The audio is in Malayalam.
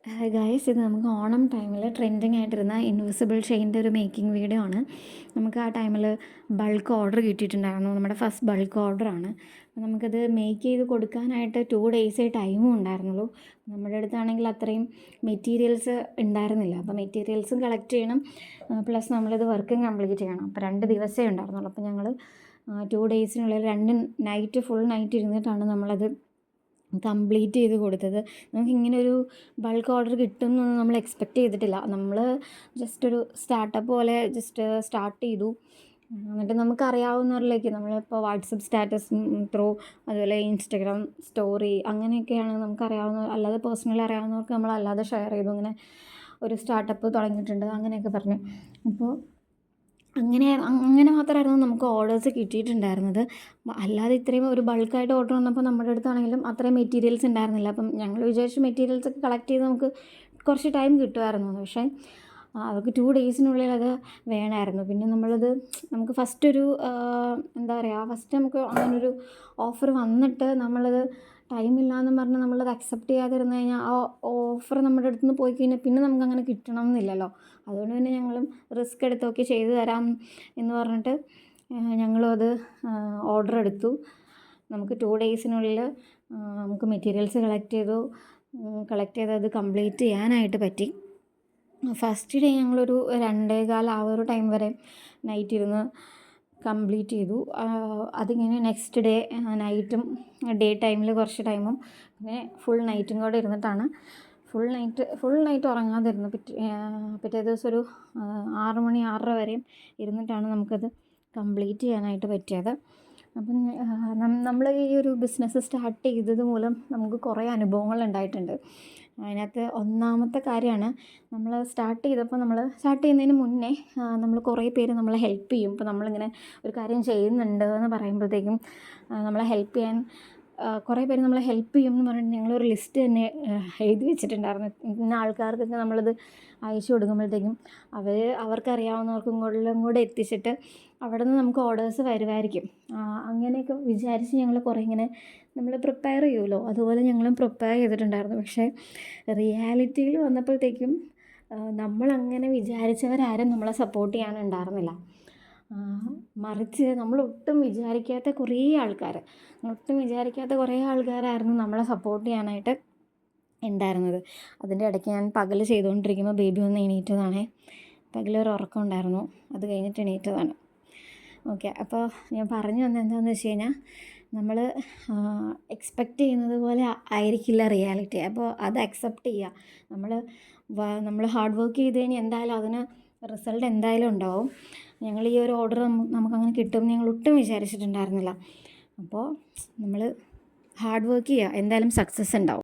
ഗൈസ്, ഇത് നമുക്ക് ഓണം ടൈമിൽ ട്രെൻഡിങ് ആയിട്ടിരുന്ന ഇൻവിസിബിൾ ചെയിൻ്റെ ഒരു മേക്കിംഗ് വീഡിയോ ആണ്. നമുക്ക് ആ ടൈമിൽ ബൾക്ക് ഓർഡർ കിട്ടിയിട്ടുണ്ടായിരുന്നു. നമ്മുടെ ഫസ്റ്റ് ബൾക്ക് ഓർഡറാണ്. അപ്പോൾ നമുക്കത് മേക്ക് ചെയ്ത് കൊടുക്കാനായിട്ട് 2 ഡേയ്സേ ടൈമും ഉണ്ടായിരുന്നുള്ളൂ. നമ്മുടെ അടുത്താണെങ്കിൽ അത്രയും മെറ്റീരിയൽസ് ഉണ്ടായിരുന്നില്ല. അപ്പോൾ മെറ്റീരിയൽസും കളക്ട് ചെയ്യണം, പ്ലസ് നമ്മളിത് വർക്കും കംപ്ലീറ്റ് ചെയ്യണം. അപ്പോൾ 2 ദിവസമേ ഉണ്ടായിരുന്നുള്ളൂ. അപ്പോൾ ഞങ്ങൾ 2 ഡേയ്സിനുള്ളിൽ 2 നൈറ്റ് ഫുൾ നൈറ്റ് ഇരുന്നിട്ടാണ് നമ്മളത് കംപ്ലീറ്റ് ചെയ്ത് കൊടുത്തത്. നമുക്കിങ്ങനെ ഒരു ബൾക്ക് ഓർഡർ കിട്ടുമെന്നൊന്നും നമ്മൾ എക്സ്പെക്റ്റ് ചെയ്തിട്ടില്ല. നമ്മൾ ജസ്റ്റ് ഒരു സ്റ്റാർട്ടപ്പ് പോലെ ജസ്റ്റ് സ്റ്റാർട്ട് ചെയ്തു. എന്നിട്ട് നമുക്കറിയാവുന്നവരിലേക്ക് നമ്മളിപ്പോൾ വാട്സപ്പ് സ്റ്റാറ്റസ് ത്രൂ, അതുപോലെ ഇൻസ്റ്റഗ്രാം സ്റ്റോറി, അങ്ങനെയൊക്കെയാണ് നമുക്കറിയാവുന്ന. അല്ലാതെ പേഴ്സണലി അറിയാവുന്നവർക്ക് നമ്മളല്ലാതെ ഷെയർ ചെയ്തു. അങ്ങനെ ഒരു സ്റ്റാർട്ടപ്പ് തുടങ്ങിയിട്ടുണ്ട് അങ്ങനെയൊക്കെ പറഞ്ഞു. അപ്പോൾ അങ്ങനെ മാത്രമായിരുന്നു നമുക്ക് ഓർഡേഴ്സ് കിട്ടിയിട്ടുണ്ടായിരുന്നത്. അല്ലാതെ ഇത്രയും ഒരു ബൾക്കായിട്ട് ഓർഡർ വന്നപ്പോൾ നമ്മുടെ അടുത്താണെങ്കിലും അത്രയും മെറ്റീരിയൽസ് ഉണ്ടായിരുന്നില്ല. അപ്പം ഞങ്ങൾ വിചാരിച്ചു മെറ്റീരിയൽസൊക്കെ കളക്ട് ചെയ്ത് നമുക്ക് കുറച്ച് ടൈം കിട്ടുമായിരുന്നു. പക്ഷേ അതൊക്കെ 2 ഡേയ്സിനുള്ളിൽ അത് വേണമായിരുന്നു. പിന്നെ നമുക്ക് ഫസ്റ്റ് എന്താ പറയുക, ഫസ്റ്റ് നമുക്ക് അങ്ങനൊരു ഓഫർ വന്നിട്ട് നമ്മളത് ടൈമില്ലാന്നും പറഞ്ഞ് നമ്മളത് അക്സെപ്റ്റ് ചെയ്യാതിരുന്നു കഴിഞ്ഞാൽ ആ ഓഫർ നമ്മുടെ അടുത്ത് നിന്ന് പോയി കഴിഞ്ഞാൽ പിന്നെ നമുക്കങ്ങനെ കിട്ടണം എന്നില്ലല്ലോ. അതുകൊണ്ട് തന്നെ ഞങ്ങളും റിസ്ക് എടുത്തൊക്കെ ചെയ്തു തരാം എന്ന് പറഞ്ഞിട്ട് ഞങ്ങളും അത് ഓർഡർ എടുത്തു. നമുക്ക് 2 ഡേയ്സിനുള്ളിൽ നമുക്ക് മെറ്റീരിയൽസ് കളക്ട് ചെയ്ത് അത് കംപ്ലീറ്റ് ചെയ്യാനായിട്ട് പറ്റി. ഫസ്റ്റ് ഡേ ഞങ്ങളൊരു 2:15 ആ ഒരു ടൈം വരെ നൈറ്റ് ഇരുന്ന് കംപ്ലീറ്റ് ചെയ്തു. അതിങ്ങനെ നെക്സ്റ്റ് ഡേ നൈറ്റും ഡേ ടൈമിൽ കുറച്ച് ടൈമും പിന്നെ ഫുൾ നൈറ്റും കൂടെ ഇരുന്നിട്ടാണ് ഫുൾ നൈറ്റ് ഉറങ്ങാതിരുന്നു. പിറ്റേ ദിവസം ഒരു 6 മണി 6:30 വരെയും ഇരുന്നിട്ടാണ് നമുക്കത് കംപ്ലീറ്റ് ചെയ്യാനായിട്ട് പറ്റിയത്. അപ്പം നമ്മൾ ഈ ഒരു ബിസിനസ് സ്റ്റാർട്ട് ചെയ്തത് മൂലം നമുക്ക് കുറേ അനുഭവങ്ങൾ ഉണ്ടായിട്ടുണ്ട്. അതിനകത്ത് ഒന്നാമത്തെ കാര്യമാണ്, നമ്മൾ സ്റ്റാർട്ട് ചെയ്യുന്നതിന് മുന്നേ നമ്മൾ കുറേ പേര് നമ്മളെ ഹെൽപ്പ് ചെയ്യും. ഇപ്പോൾ നമ്മളിങ്ങനെ ഒരു കാര്യം ചെയ്യുന്നുണ്ട് എന്ന് പറയുമ്പോഴത്തേക്കും നമ്മളെ ഹെൽപ്പ് ചെയ്യാൻ കുറേ പേര് നമ്മളെ ഹെൽപ്പ് ചെയ്യും എന്ന് പറഞ്ഞിട്ട് ഞങ്ങളൊരു ലിസ്റ്റ് തന്നെ എഴുതി വെച്ചിട്ടുണ്ടായിരുന്നു. ഇന്ന ആൾക്കാർക്കൊക്കെ നമ്മളത് അയച്ചു കൊടുക്കുമ്പോഴത്തേക്കും അവർക്കറിയാവുന്നവർക്കും കൂടെ എത്തിച്ചിട്ട് അവിടെ നിന്ന് നമുക്ക് ഓർഡേഴ്സ് വരുമായിരിക്കും. അങ്ങനെയൊക്കെ വിചാരിച്ച് ഞങ്ങൾ കുറേ ഇങ്ങനെ നമ്മൾ പ്രിപ്പയർ ചെയ്യുമല്ലോ, അതുപോലെ ഞങ്ങളും പ്രിപ്പയർ ചെയ്തിട്ടുണ്ടായിരുന്നു. പക്ഷേ റിയാലിറ്റിയിൽ വന്നപ്പോഴത്തേക്കും നമ്മളങ്ങനെ വിചാരിച്ചവരാരും നമ്മളെ സപ്പോർട്ട് ചെയ്യാനുണ്ടായിരുന്നില്ല. മറിച്ച് നമ്മളൊട്ടും വിചാരിക്കാത്ത കുറേ ആൾക്കാരായിരുന്നു നമ്മളെ സപ്പോർട്ട് ചെയ്യാനായിട്ട് ഉണ്ടായിരുന്നത്. അതിൻ്റെ ഇടയ്ക്ക് ഞാൻ പകൽ ചെയ്തുകൊണ്ടിരിക്കുമ്പോൾ ബേബി ഒന്ന് എണീറ്റതാണേ. പകലൊരു ഉറക്കം ഉണ്ടായിരുന്നു, അത് കഴിഞ്ഞിട്ട് എണീറ്റതാണ്. ഓക്കെ, അപ്പോൾ ഞാൻ പറഞ്ഞു വന്നത് എന്താണെന്ന് വെച്ച് കഴിഞ്ഞാൽ, നമ്മൾ എക്സ്പെക്റ്റ് ചെയ്യുന്നത് പോലെ ആയിരിക്കില്ല റിയാലിറ്റി. അപ്പോൾ അത് അക്സെപ്റ്റ് ചെയ്യുക. നമ്മൾ ഹാർഡ് വർക്ക് ചെയ്ത് കഴിഞ്ഞാൽ എന്തായാലും അതിന് റിസൾട്ട് എന്തായാലും ഉണ്ടാവും. ഞങ്ങൾ ഈ ഒരു ഓർഡർ നമുക്കങ്ങനെ കിട്ടുമെന്ന് ഞങ്ങൾ ഒട്ടും വിചാരിച്ചിട്ടുണ്ടായിരുന്നില്ല. അപ്പോൾ നമ്മൾ ഹാർഡ് വർക്ക് ചെയ്യുക, എന്തായാലും സക്സസ് ഉണ്ടാവും.